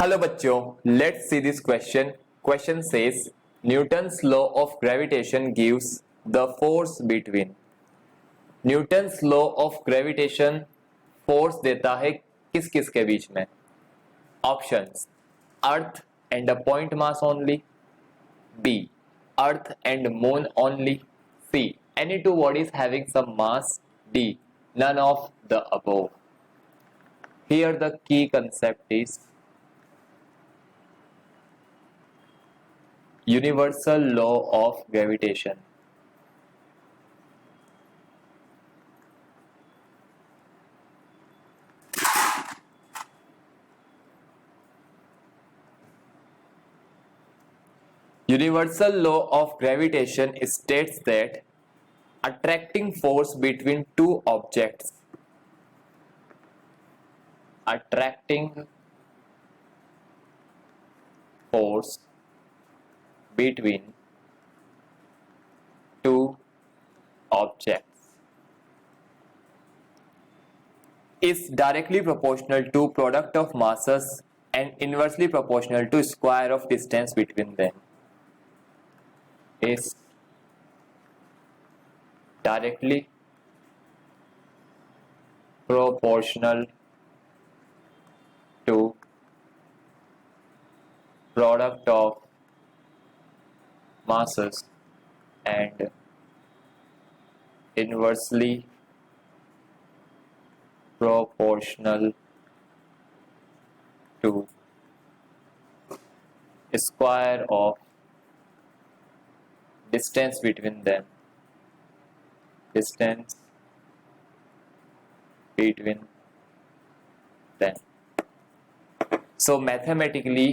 Hello बच्चों, let's see this question. Question says Newton's law of gravitation gives the force between. Newton's law of gravitation force देता है किस किस के बीच में. Options: earth and a point mass only, B earth and moon only, C any two bodies having some mass, D none of the above. Here the key concept is universal law of gravitation. Universal law of gravitation states that attracting force between two objects, attracting force between two objects is directly proportional to product of masses and inversely proportional to square of distance between them. Is directly proportional to product of masses and inversely proportional to square of distance between them. Distance between them. So mathematically,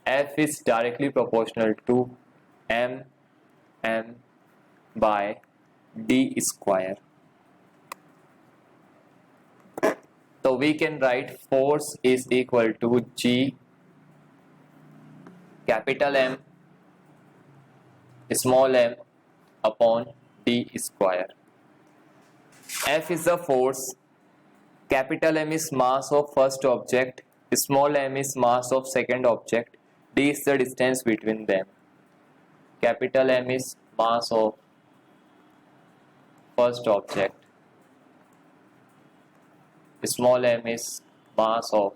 F is directly proportional to m by d square. So we can write force is equal to G capital M small m upon d square. F is the force, capital M is mass of first object, small m is mass of second object, d is the distance between them. Capital M is mass of first object, small m is mass of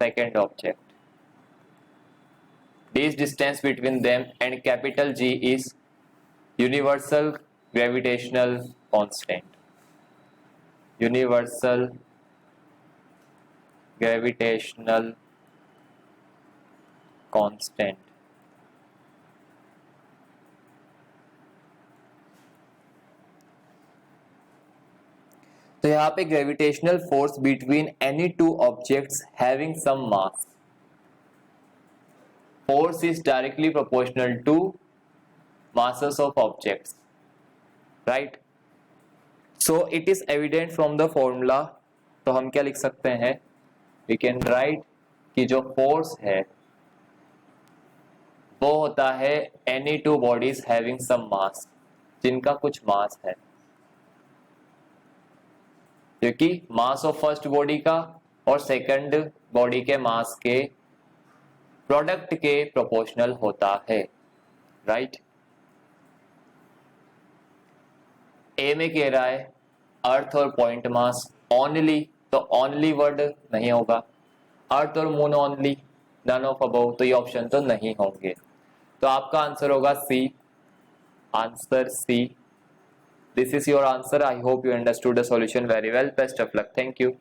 second object. D is distance between them and capital G is universal gravitational constant. Universal gravitational constant. तो यहाँ पे gravitational force between any two objects having some mass, force is directly proportional to masses of objects, right? So it is evident from the formula. तो हम क्या लिख सकते हैं, we can write कि जो force है वो होता है any two bodies having some mass, जिनका कुछ मास है, क्योंकि मास ऑफ फर्स्ट बॉडी का और सेकंड बॉडी के मास के प्रोडक्ट के प्रोपोर्शनल होता है, राइट? ए में कह रहा है अर्थ और पॉइंट मास ओनली, तो ओनली वर्ड नहीं होगा. अर्थ और moon only, none of above, तो ये ऑप्शन तो नहीं होंगे. तो आपका आंसर होगा C. Answer C. This is your answer. I hope you understood the solution very well. Best of luck. Thank you.